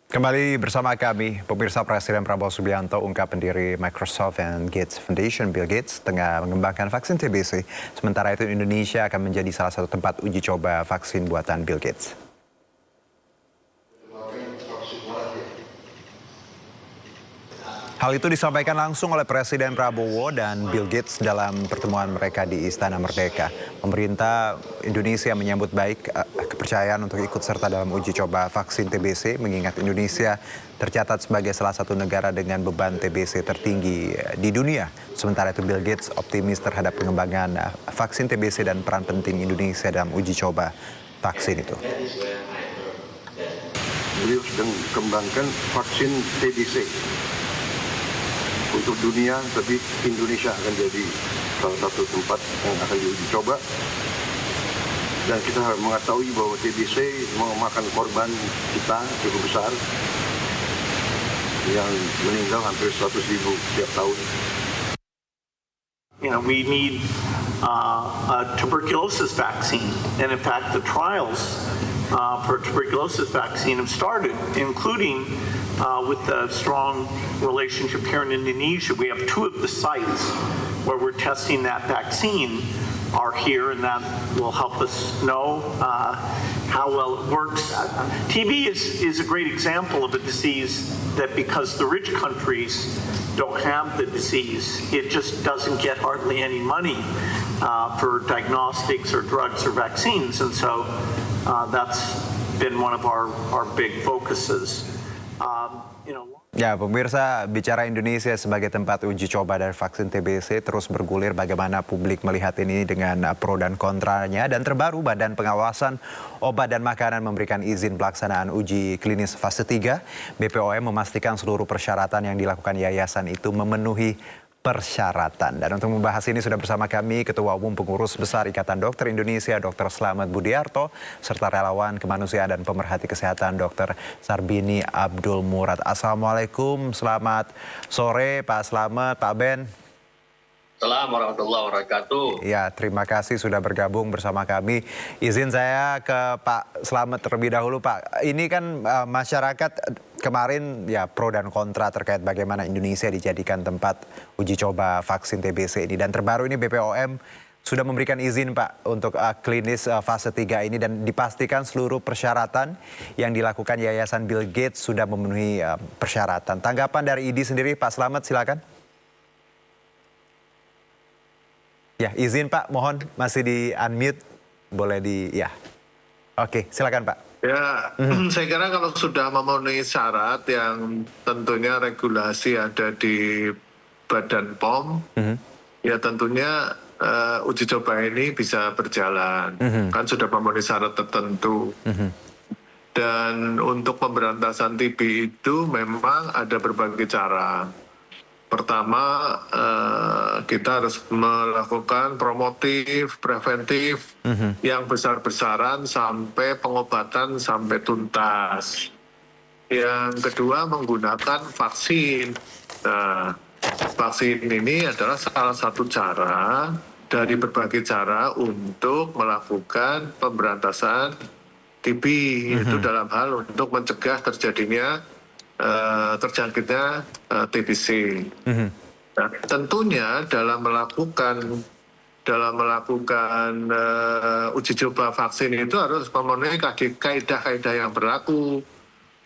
Kembali bersama kami, pemirsa. Presiden Prabowo Subianto ungkap pendiri Microsoft and Gates Foundation Bill Gates tengah mengembangkan vaksin TBC. Sementara itu Indonesia akan menjadi salah satu tempat uji coba vaksin buatan Bill Gates. Hal itu disampaikan langsung oleh Presiden Prabowo dan Bill Gates dalam pertemuan mereka di Istana Merdeka. Pemerintah Indonesia menyambut baik kepercayaan untuk ikut serta dalam uji coba vaksin TBC, mengingat Indonesia tercatat sebagai salah satu negara dengan beban TBC tertinggi di dunia. Sementara itu Bill Gates optimis terhadap pengembangan vaksin TBC dan peran penting Indonesia dalam uji coba vaksin itu. Beliau sedang kembangkan vaksin TBC untuk dunia, tapi Indonesia akan jadi salah satu tempat yang akan diuji coba. Dan kita harus mengetahui bahwa TBC memakan korban kita cukup besar, yang meninggal hampir 100.000 setiap tahun. We need a tuberculosis vaccine, and in fact, the trials for tuberculosis vaccine have started, including with the strong relationship here in Indonesia. We have 2 of the sites where we're testing that vaccine are here, and that will help us know how well it works. TB is a great example of a disease that, because the rich countries don't have the disease, it just doesn't get hardly any money for diagnostics or drugs or vaccines, and so that's been one of our big focuses. Ya, pemirsa, bicara Indonesia sebagai tempat uji coba dari vaksin TBC terus bergulir bagaimana publik melihat ini dengan pro dan kontranya. Dan terbaru, Badan Pengawasan Obat dan Makanan memberikan izin pelaksanaan uji klinis fase 3. BPOM memastikan seluruh persyaratan yang dilakukan yayasan itu memenuhi persyaratan. Dan untuk membahas ini sudah bersama kami Ketua Umum Pengurus Besar Ikatan Dokter Indonesia, Dr. Slamet Budiarto, serta relawan kemanusiaan dan pemerhati kesehatan Dr. Sarbini Abdul Murad. Assalamualaikum, selamat sore Pak Slamet, Pak Ben. Assalamualaikum warahmatullahi wabarakatuh. Ya, terima kasih sudah bergabung bersama kami. Izin saya ke Pak Slamet terlebih dahulu, Pak. Ini kan masyarakat kemarin ya pro dan kontra terkait bagaimana Indonesia dijadikan tempat uji coba vaksin TBC ini. Dan terbaru ini BPOM sudah memberikan izin, Pak, untuk klinis fase 3 ini, dan dipastikan seluruh persyaratan yang dilakukan Yayasan Bill Gates sudah memenuhi persyaratan. Tanggapan dari ID sendiri, Pak Slamet, silakan. Ya, izin Pak, mohon masih di-unmute, boleh ya. Oke, silakan Pak. Ya, saya kira kalau sudah memenuhi syarat yang tentunya regulasi ada di Badan POM, ya tentunya uji coba ini bisa berjalan. Kan sudah memenuhi syarat tertentu. Dan untuk pemberantasan TB itu memang ada berbagai cara. Pertama, kita harus melakukan promotif, preventif, yang besar-besaran sampai pengobatan sampai tuntas. Yang kedua, menggunakan vaksin. Nah, vaksin ini adalah salah satu cara dari berbagai cara untuk melakukan pemberantasan TB, itu dalam hal untuk mencegah terjadinya terjangkitnya TBC. Nah, tentunya dalam melakukan uji coba vaksin itu harus memenuhi kaidah-kaidah yang berlaku.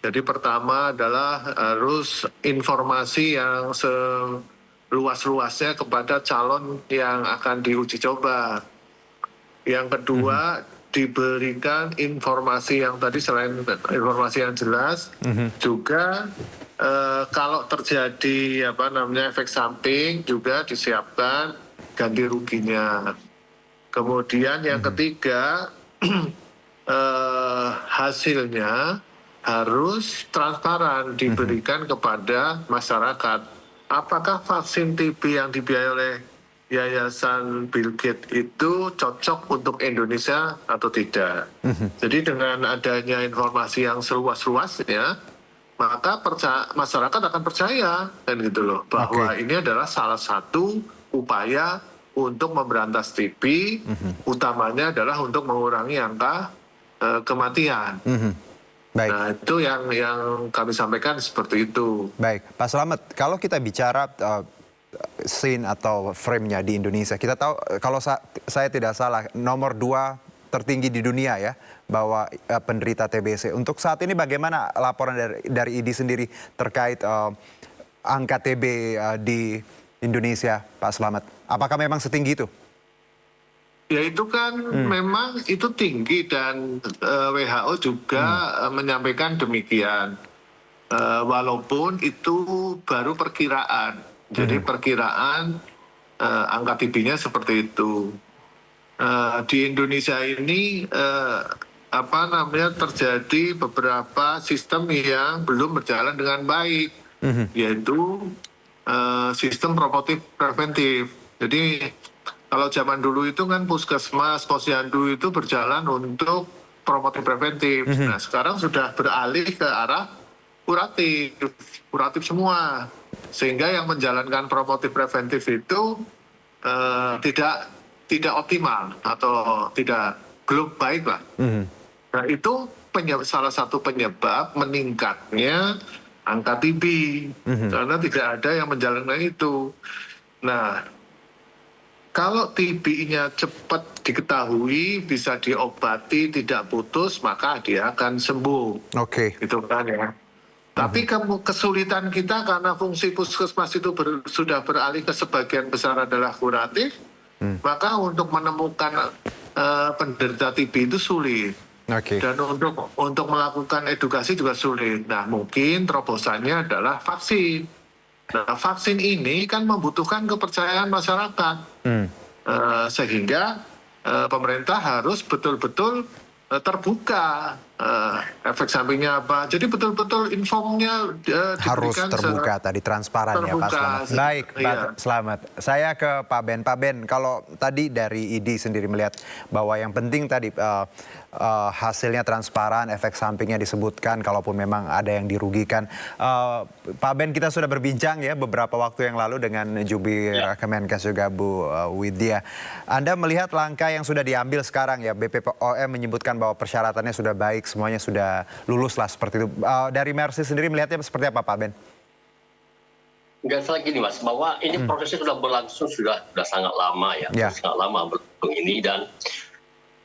Jadi pertama adalah harus informasi yang seluas-luasnya kepada calon yang akan diuji coba. Yang kedua, diberikan informasi yang tadi, selain informasi yang jelas, juga kalau terjadi efek samping juga disiapkan ganti ruginya. Kemudian yang ketiga, hasilnya harus transparan diberikan kepada masyarakat. Apakah vaksin TB yang dibiayai oleh Yayasan Bill Gates itu cocok untuk Indonesia atau tidak? Jadi dengan adanya informasi yang seluas-luasnya, maka masyarakat akan percaya, kan gitu loh, bahwa ini adalah salah satu upaya untuk memberantas TB, utamanya adalah untuk mengurangi angka kematian. Baik. Nah, itu yang kami sampaikan seperti itu. Baik, Pak Slamet, kalau kita bicara scene atau frame-nya di Indonesia, kita tahu kalau saya tidak salah nomor 2 tertinggi di dunia ya, bahwa penderita TBC. Untuk saat ini bagaimana laporan dari IDI sendiri terkait angka TB di Indonesia, Pak Slamet? Apakah memang setinggi itu? Ya itu kan memang itu tinggi dan WHO juga menyampaikan demikian. Walaupun itu baru perkiraan. Jadi perkiraan angka TB-nya seperti itu. Di Indonesia ini terjadi beberapa sistem yang belum berjalan dengan baik, yaitu sistem promotif preventif. Jadi kalau zaman dulu itu kan puskesmas, posyandu itu berjalan untuk promotif preventif. Nah sekarang sudah beralih ke arah kuratif semua. Sehingga yang menjalankan promotif preventif itu tidak optimal atau belum baik lah. Nah itu salah satu penyebab meningkatnya angka TB karena tidak ada yang menjalankan itu. Nah kalau TB-nya cepat diketahui, bisa diobati, tidak putus, maka dia akan sembuh. Oke. Itu kan ya. Tapi kesulitan kita karena fungsi puskesmas itu sudah beralih ke sebagian besar adalah kuratif, maka untuk menemukan penderita TB itu sulit. Oke. Dan untuk melakukan edukasi juga sulit. Nah mungkin terobosannya adalah vaksin. Nah vaksin ini kan membutuhkan kepercayaan masyarakat. Sehingga pemerintah harus betul-betul terbuka efek sampingnya apa. Jadi betul-betul informnya harus terbuka tadi, transparan ya Pak Slamet. Baik Pak Slamet, saya ke Pak Ben. Pak Ben, kalau tadi dari IDI sendiri melihat bahwa yang penting tadi hasilnya transparan, efek sampingnya disebutkan kalaupun memang ada yang dirugikan. Pak Ben, kita sudah berbincang ya beberapa waktu yang lalu dengan Jubir Kemenkes juga Bu Widya. Anda melihat langkah yang sudah diambil sekarang ya, BPOM menyebutkan bahwa persyaratannya sudah baik, semuanya sudah lulus lah seperti itu. Dari Mercy sendiri melihatnya seperti apa Pak Ben? Nggak salah gini Mas, bahwa ini prosesnya sudah berlangsung sudah sangat lama ya. Sangat lama berlangsung ini, dan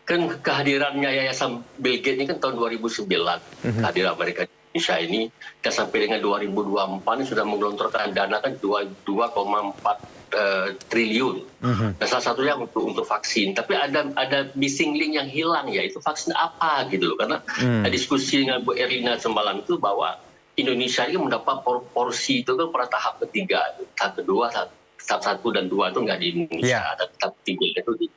kan kehadirannya Yayasan Bill Gates ini kan tahun 2009, kehadiran Amerika Indonesia ini, dan sampai dengan 2024 ini sudah menggelontorkan dana kan 2,4 triliun. Dan salah satunya untuk vaksin. Tapi ada missing link yang hilang, yaitu vaksin apa gitu loh. Karena diskusi dengan Bu Erlina semalam itu bahwa Indonesia ini mendapat porsi itu kan pada tahap ketiga, tahap kedua, tahap 1 dan 2 itu nggak di Indonesia, tahap 3 itu di.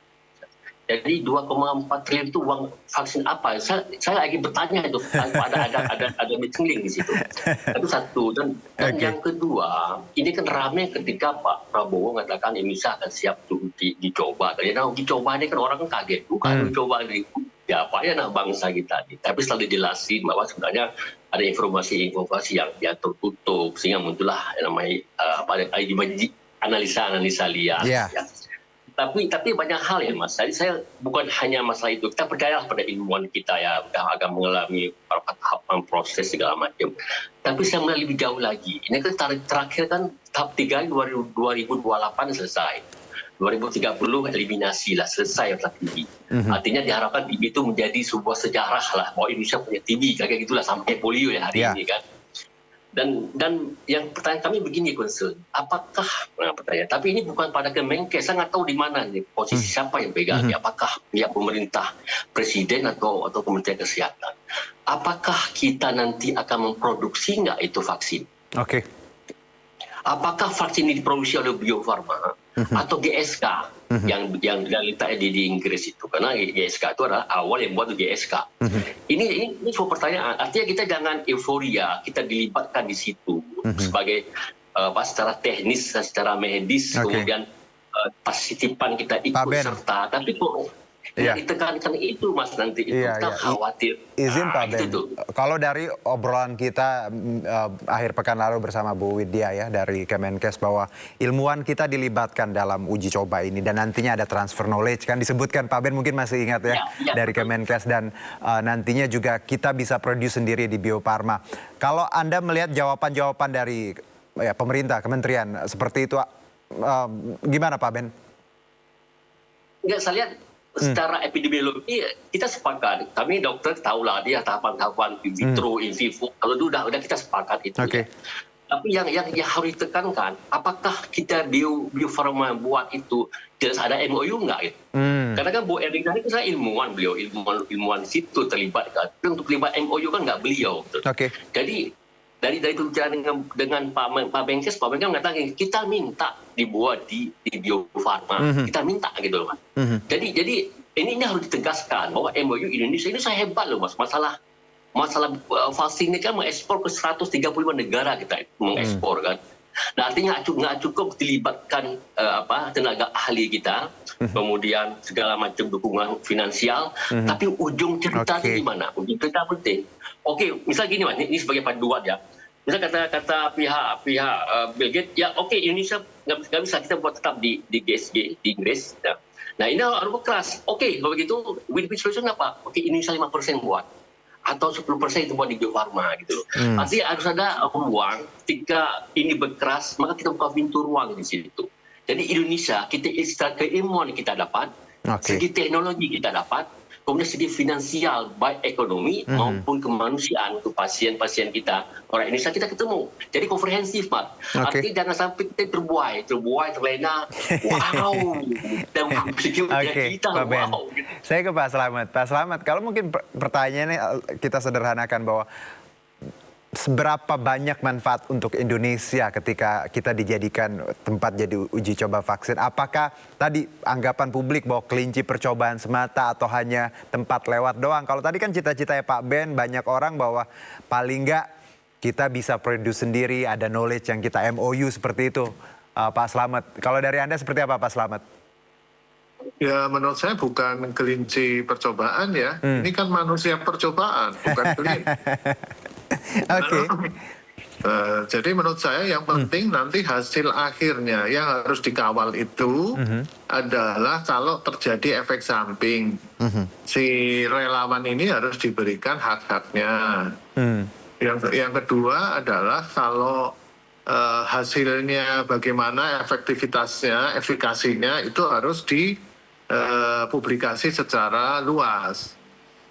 Jadi 2,4 triliun itu uang vaksin apa? Saya lagi bertanya itu, ada missing link di situ. Itu satu. Dan yang kedua, ini kan ramai ketika Pak Prabowo mengatakan Indonesia akan siap dicoba. Karena dicoba ini kan orang kan kaget, bukan dicoba ini. Ya apa ya anak bangsa kita. Tapi setelah dijelasin bahwa sebenarnya ada informasi yang tertutup, sehingga muncullah namanya analisa liar. Ya. Tapi banyak hal ya Mas. Jadi saya bukan hanya masalah itu. Kita percayalah pada ilmuwan kita ya, agak mengalami beberapa tahapan proses segala macam. Tapi saya melihat lebih jauh lagi. Ini kan terakhir kan tahap 3 2028 selesai. 2030 eliminasi lah, selesai tahap TB. Artinya diharapkan TB itu menjadi sebuah sejarah lah, bahwa Indonesia punya TB kayak gitulah sampai polio ya hari ini kan. Dan yang pertanyaan kami begini, concern, apakah pertanyaan, tapi ini bukan pada Kemenkes, saya nggak tahu di mana nih posisi siapa yang pegang, apakah pihak pemerintah, presiden atau Kementerian Kesehatan. Apakah kita nanti akan memproduksi nggak itu vaksin? Oke. Apakah vaksin ini diproduksi oleh Bio Farma atau GSK yang letaknya di Inggris itu, karena GSK itu adalah awal yang buat GSK. Ini sebuah pertanyaan. Artinya kita jangan euforia, kita dilibatkan di situ sebagai secara teknis, secara medis, kemudian partisipan kita ikut serta. Tapi kok Iya. Yang ditekankan itu Mas nanti itu Iya, kita iya. khawatir. Izin Pak itu Ben, tuh. kalau dari obrolan kita akhir pekan lalu bersama Bu Widya ya dari Kemenkes bahwa ilmuwan kita dilibatkan dalam uji coba ini dan nantinya ada transfer knowledge kan disebutkan Pak Ben mungkin masih ingat ya, Ya, dari betul. Kemenkes dan nantinya juga kita bisa produce sendiri di Bio Farma. Kalau Anda melihat jawaban-jawaban dari pemerintah, kementerian seperti itu gimana Pak Ben? Enggak, saya lihat secara epidemiologi kita sepakat. Kami dokter tahulah dia tahapan-tahapan in vitro, in vivo. Kalau itu udah kita sepakat itu. Oke. Ya. Tapi yang harus ditekankan, apakah kita Bio Farma buat itu jelas ada MOU enggak gitu? Karena kan Bu Erina itu saya ilmuwan, beliau ilmuwan situ terlibat kan. Tapi untuk terlibat MOU kan enggak beliau. Gitu. Oke. Jadi dari pembicaraan dengan Pak Menkes mengatakan kita minta dibuat di Bio Farma, kita minta gitu loh Mas. Jadi ini harus ditegaskan bahwa MOU Indonesia ini saya hebat loh Mas, masalah vaksin ini kan mengekspor ke 135 negara kita mengekspor kan. Nah artinya nggak cukup dilibatkan tenaga ahli kita, kemudian segala macam dukungan finansial, tapi ujung ceritanya di mana? Ujung cerita penting. Oke, misal gini Mas, ini sebagai panduan ya. Misal kata pihak Bill Gates, ya oke, Indonesia nggak bisa kita buat tetap di GSG di Inggris. Ya. Nah ini harus keras. Oke, kalau begitu win-win solution apa? Oke, Indonesia 5% buat atau 10% itu buat di Bio Farma gitu loh. Artinya harus ada ruang ketika ini berkeras, maka kita buka pintu ruang di situ. Jadi Indonesia kita secara keilmuan kita dapat, segi teknologi kita dapat, kemudian segi finansial baik ekonomi maupun kemanusiaan untuk pasien-pasien kita orang Indonesia kita ketemu. Jadi komprehensif Pak. Artinya jangan sampai kita terbuai terlena. Wow. Dan berpikir kita Pak Ben. wow. Saya ke Pak Slamet. Pak Slamet, kalau mungkin pertanyaannya kita sederhanakan bahwa seberapa banyak manfaat untuk Indonesia ketika kita dijadikan tempat jadi uji coba vaksin? Apakah tadi anggapan publik bahwa kelinci percobaan semata atau hanya tempat lewat doang? Kalau tadi kan cita-citanya Pak Ben, banyak orang bahwa paling nggak kita bisa produce sendiri, ada knowledge yang kita MOU seperti itu. Pak Slamet, kalau dari Anda seperti apa Pak Slamet? Ya menurut saya bukan kelinci percobaan ya. Ini kan manusia percobaan, bukan kelinci. Oke. Jadi menurut saya yang penting nanti hasil akhirnya yang harus dikawal itu adalah kalau terjadi efek samping, si relawan ini harus diberikan hak-haknya. Yang kedua adalah kalau hasilnya bagaimana efektivitasnya, efikasinya itu harus dipublikasi secara luas.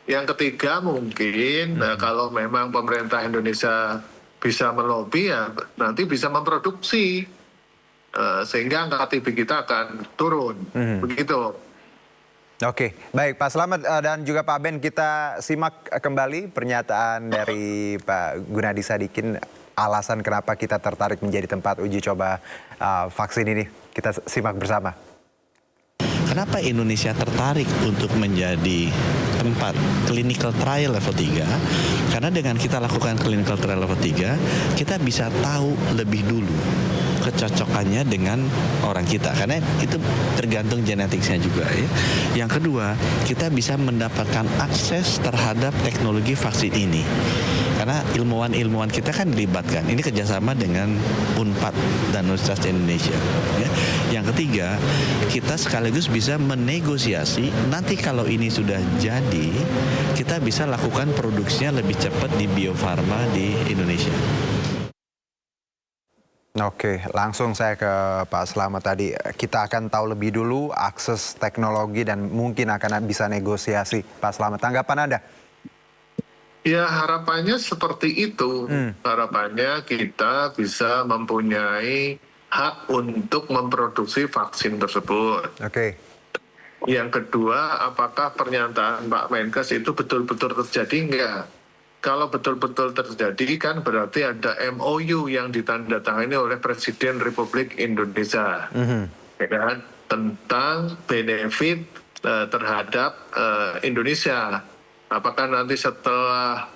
Yang ketiga mungkin kalau memang pemerintah Indonesia bisa melobi ya nanti bisa memproduksi sehingga angka TB kita akan turun. Begitu. Oke, baik Pak Slamet dan juga Pak Ben, kita simak kembali pernyataan dari Pak Gunadi Sadikin alasan kenapa kita tertarik menjadi tempat uji coba vaksin ini. Kita simak bersama. Kenapa Indonesia tertarik untuk menjadi tempat clinical trial level 3? Karena dengan kita lakukan clinical trial level 3, kita bisa tahu lebih dulu kecocokannya dengan orang kita. Karena itu tergantung genetiknya juga ya. Yang kedua, kita bisa mendapatkan akses terhadap teknologi vaksin ini. Karena ilmuwan-ilmuwan kita kan dilibatkan. Ini kerjasama dengan UNPAD dan Universitas Indonesia. Ya. Yang ketiga, kita sekaligus bisa menegosiasi nanti kalau ini sudah jadi, kita bisa lakukan produksinya lebih cepat di Bio Farma di Indonesia. Oke, langsung saya ke Pak Slamet tadi. Kita akan tahu lebih dulu akses teknologi dan mungkin akan bisa negosiasi. Pak Slamet, tanggapan Anda? Ya harapannya seperti itu. Harapannya kita bisa mempunyai hak untuk memproduksi vaksin tersebut. Oke. Yang kedua, apakah pernyataan Pak Menkes itu betul-betul terjadi enggak? Kalau betul-betul terjadi kan berarti ada MOU yang ditandatangani oleh Presiden Republik Indonesia. Ya kan? Tentang benefit terhadap Indonesia. Apakah nanti setelah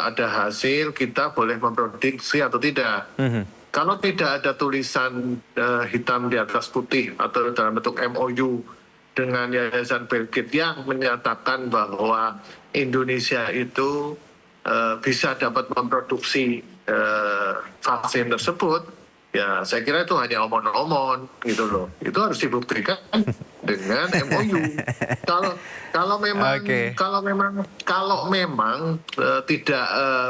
ada hasil kita boleh memproduksi atau tidak? Kalau tidak ada tulisan hitam di atas putih atau dalam bentuk MOU dengan Yayasan Bill Gates yang menyatakan bahwa Indonesia itu bisa dapat memproduksi vaksin tersebut, ya saya kira itu hanya omon-omon gitu loh. Itu harus dibuktikan dengan MOU. Kalau memang Oke. kalau memang tidak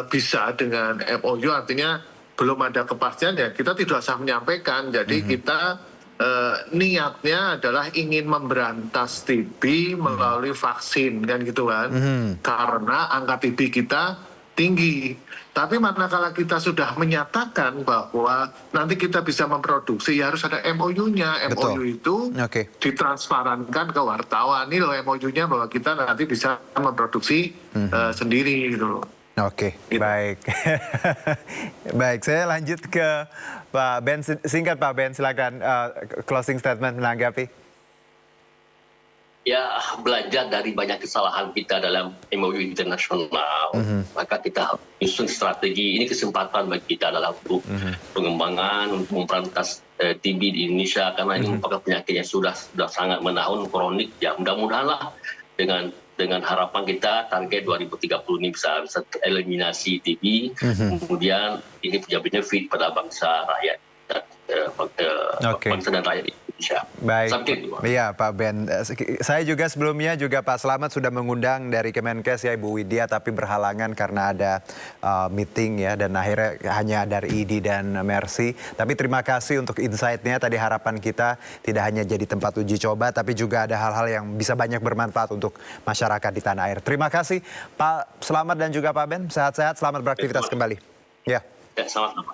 bisa dengan MOU, artinya belum ada kepastian, ya kita tidak usah menyampaikan. Jadi kita niatnya adalah ingin memberantas TB melalui vaksin kan gitu kan, karena angka TB kita tinggi. Tapi manakala kita sudah menyatakan bahwa nanti kita bisa memproduksi, ya harus ada MOU-nya. Betul. MOU itu Oke. ditransparankan ke wartawan. Ini loh MOU-nya bahwa kita nanti bisa memproduksi sendiri gitu loh. Oke, Gitu. baik. Baik, saya lanjut ke Pak Ben. Singkat Pak Ben, silakan closing statement menanggapi. Ya, belajar dari banyak kesalahan kita dalam MOU internasional, maka kita nyusun strategi. Ini kesempatan bagi kita dalam untuk pengembangan, untuk memberantas TB di Indonesia, karena ini merupakan penyakit yang sudah sangat menahun, kronik. Ya, mudah-mudahan lah dengan harapan kita target 2030 ini bisa eliminasi TB, kemudian ini punya benefit pada bangsa rakyat bangsa dan rakyat Indonesia. Baik. Sampai itu. Iya Pak Ben. Saya juga sebelumnya juga Pak Slamet sudah mengundang dari Kemenkes ya Ibu Widya, tapi berhalangan karena ada meeting ya, dan akhirnya hanya dari ID dan Mercy. Tapi terima kasih untuk insight-nya. Tadi harapan kita tidak hanya jadi tempat uji coba, tapi juga ada hal-hal yang bisa banyak bermanfaat untuk masyarakat di tanah air. Terima kasih Pak Slamet dan juga Pak Ben. Sehat-sehat, selamat beraktivitas kembali. Ya. Ya, sama-sama.